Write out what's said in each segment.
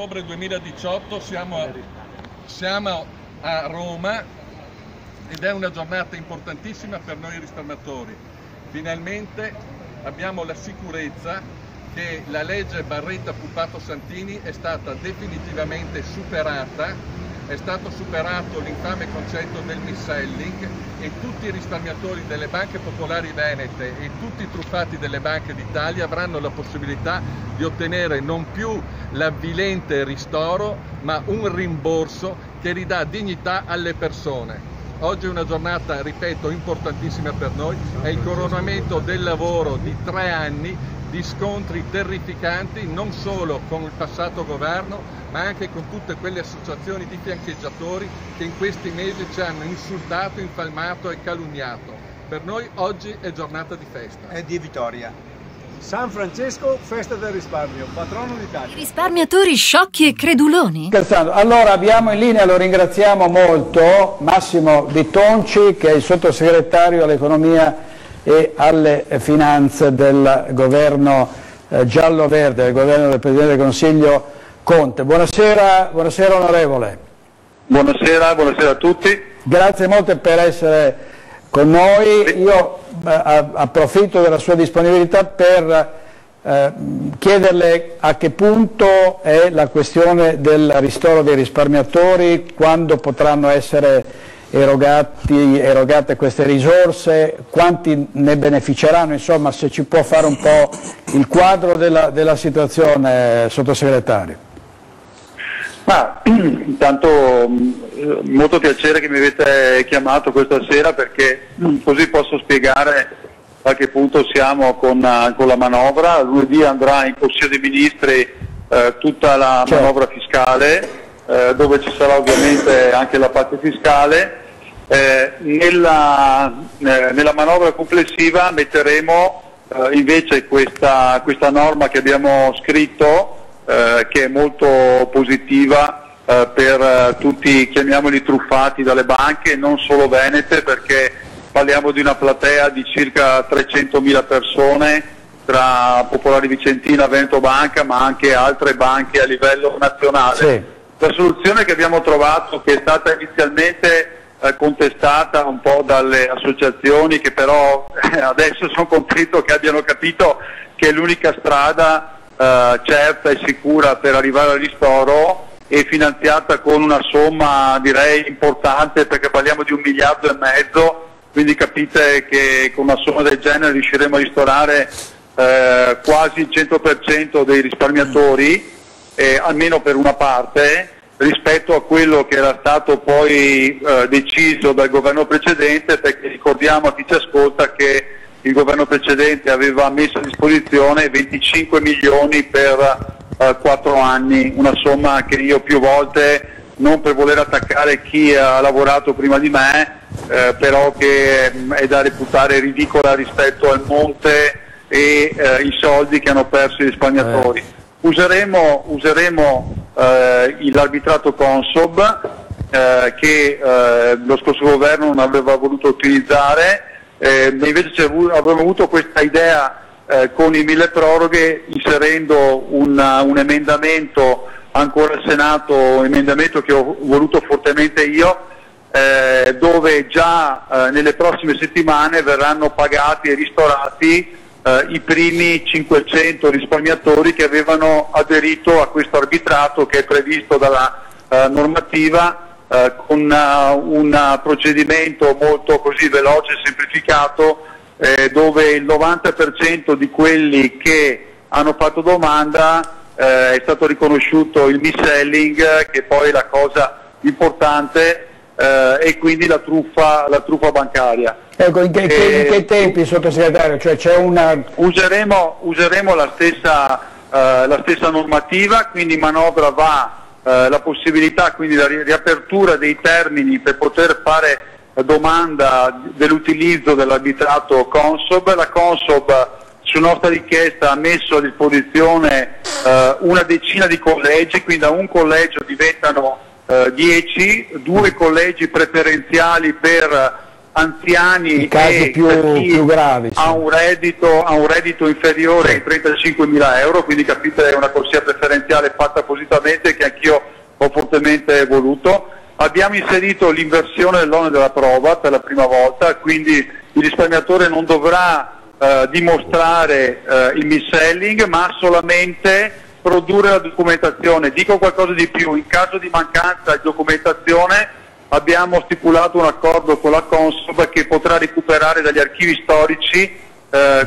ottobre 2018, siamo a Roma ed è una giornata importantissima per noi risparmiatori. Finalmente abbiamo la sicurezza che la legge Barletta-Puppato-Santini è stata definitivamente superata. È stato superato l'infame concetto del mis-selling e tutti i risparmiatori delle banche popolari venete e tutti i truffati delle banche d'Italia avranno la possibilità di ottenere non più l'avvilente ristoro, ma un rimborso che ridà dignità alle persone. Oggi è una giornata, ripeto, importantissima per noi, è il coronamento del lavoro di 3 anni di scontri terrificanti non solo con il passato governo ma anche con tutte quelle associazioni di fiancheggiatori che in questi mesi ci hanno insultato, infalmato e calunniato. Per noi oggi è giornata di festa. È di vittoria. San Francesco, festa del risparmio, patrono d'Italia. Risparmiatori sciocchi e creduloni? Scherzando. Allora abbiamo in linea, lo ringraziamo molto, Massimo Di Tonci, che è il sottosegretario all'economia e alle finanze del governo giallo-verde, del governo del Presidente del Consiglio Conte. Buonasera, buonasera onorevole. Buonasera a tutti. Grazie molte per essere con noi. Io approfitto della sua disponibilità per chiederle a che punto è la questione del ristoro dei risparmiatori, quando potranno essere erogate queste risorse, quanti ne beneficeranno, insomma se ci può fare un po' il quadro della situazione, sottosegretario. Intanto molto piacere che mi avete chiamato questa sera perché così posso spiegare a che punto siamo con la manovra. Lunedì andrà in Consiglio dei Ministri tutta la manovra fiscale, dove ci sarà ovviamente anche la parte fiscale. Nella manovra complessiva metteremo invece questa norma che abbiamo scritto, che è molto positiva per tutti, chiamiamoli truffati dalle banche, non solo venete, perché parliamo di una platea di circa 300.000 persone tra Popolare Vicentina, Veneto Banca, ma anche altre banche a livello nazionale. Sì. La soluzione che abbiamo trovato, che è stata inizialmente contestata un po' dalle associazioni, che però adesso sono contento che abbiano capito che è l'unica strada certa e sicura per arrivare al ristoro, e finanziata con una somma direi importante, perché parliamo di 1,5 miliardi, quindi capite che con una somma del genere riusciremo a ristorare quasi il 100% dei risparmiatori, almeno per una parte, rispetto a quello che era stato poi deciso dal governo precedente, perché ricordiamo a chi ci ascolta che il governo precedente aveva messo a disposizione 25 milioni per 4 anni, una somma che io più volte, non per voler attaccare chi ha lavorato prima di me, però che è da reputare ridicola rispetto al monte e i soldi che hanno perso i risparmiatori. Useremo l'arbitrato Consob, che lo scorso governo non aveva voluto utilizzare, invece avremmo avuto questa idea con i milleproroghe, inserendo un emendamento ancora al Senato, emendamento che ho voluto fortemente io, dove già nelle prossime settimane verranno pagati e ristorati i primi 500 risparmiatori che avevano aderito a questo arbitrato, che è previsto dalla normativa, con un procedimento molto così veloce e semplificato, dove il 90% di quelli che hanno fatto domanda è stato riconosciuto il mis-selling, che poi è la cosa importante, e quindi la truffa bancaria. Ecco, in che tempi, sottosegretario? Cioè c'è useremo la stessa normativa, quindi in manovra va la possibilità, quindi la riapertura dei termini per poter fare domanda dell'utilizzo dell'arbitrato Consob. La Consob, su nostra richiesta, ha messo a disposizione una decina di collegi, quindi da un collegio diventano 10, 2 collegi preferenziali per anziani i casi e più gravi, sì. ha un reddito inferiore ai 35.000 euro, quindi capite è una corsia preferenziale fatta appositamente che anch'io ho fortemente voluto. Abbiamo inserito l'inversione dell'onere della prova per la prima volta, quindi il risparmiatore non dovrà dimostrare il mis-selling, ma solamente produrre la documentazione. Dico qualcosa di più: in caso di mancanza di documentazione abbiamo stipulato un accordo con la Consob che potrà recuperare dagli archivi storici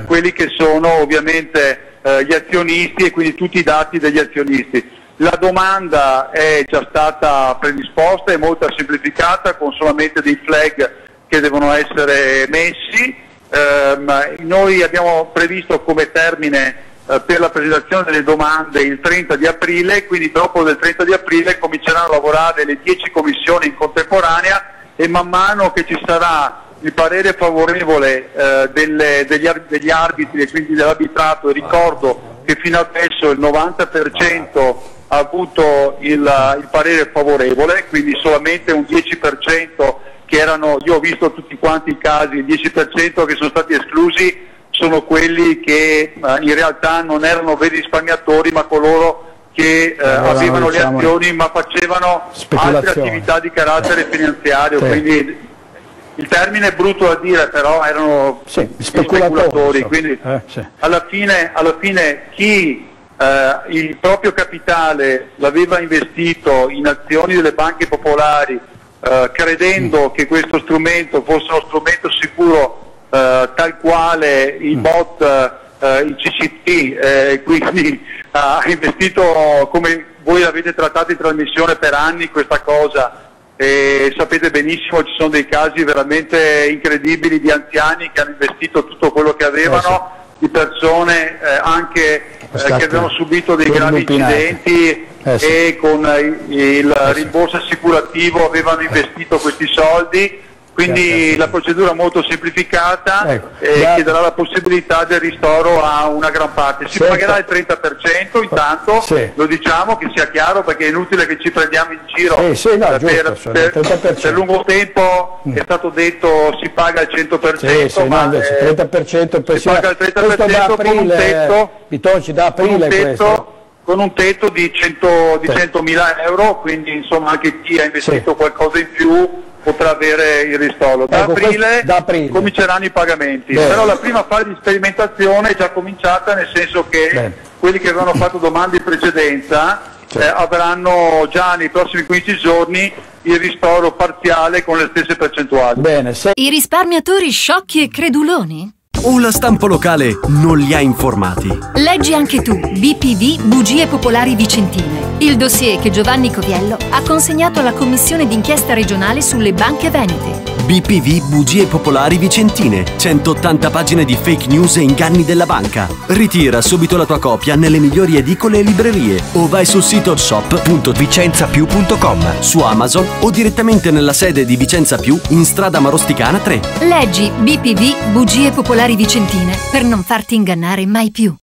quelli che sono ovviamente gli azionisti e quindi tutti i dati degli azionisti. La domanda è già stata predisposta, è molto semplificata, con solamente dei flag che devono essere messi. Noi abbiamo previsto come termine per la presentazione delle domande il 30 di aprile, quindi dopo del 30 di aprile cominceranno a lavorare le 10 commissioni in contemporanea e man mano che ci sarà il parere favorevole degli arbitri e quindi dell'arbitrato, e ricordo che fino adesso il 90% ha avuto il parere favorevole, quindi solamente un 10% che erano, io ho visto tutti quanti i casi, il 10% che sono stati esclusi sono quelli che in realtà non erano veri risparmiatori, ma coloro che avevano le azioni ma facevano altre attività di carattere finanziario, quindi il termine è brutto da dire, però erano speculatori, quindi alla fine chi il proprio capitale l'aveva investito in azioni delle banche popolari credendo che questo strumento fosse uno strumento sicuro tal quale i bot, i CCT, quindi ha investito, come voi l'avete trattato in trasmissione per anni questa cosa, e sapete benissimo ci sono dei casi veramente incredibili di anziani che hanno investito tutto quello che avevano, di persone anche che avevano subito dei gravi incidenti e con il rimborso assicurativo avevano investito questi soldi. Quindi la procedura molto semplificata che darà la possibilità del ristoro a una gran parte. Si pagherà il 30%, intanto lo diciamo, che sia chiaro, perché è inutile che ci prendiamo in giro. Per lungo tempo è stato detto si paga il 100%, ma il 30% si paga il 30% con un tetto, da aprile con un tetto di 100.000 euro, quindi insomma anche chi ha investito qualcosa in più potrà avere il ristoro. Da aprile cominceranno i pagamenti, però la prima fase di sperimentazione è già cominciata, nel senso che quelli che avevano fatto domande in precedenza avranno già nei prossimi 15 giorni il ristoro parziale con le stesse percentuali. I risparmiatori sciocchi e creduloni? O la stampa locale non li ha informati? Leggi anche tu BPV Bugie Popolari Vicentine, il dossier che Giovanni Coviello ha consegnato alla Commissione d'inchiesta regionale sulle banche venete. BPV Bugie Popolari Vicentine, 180 pagine di fake news e inganni della banca. Ritira subito la tua copia nelle migliori edicole e librerie o vai sul sito shop.vicenzapiù.com, su Amazon o direttamente nella sede di Vicenza Più in strada Marosticana 3. Leggi BPV Bugie Popolari Vicentine per non farti ingannare mai più.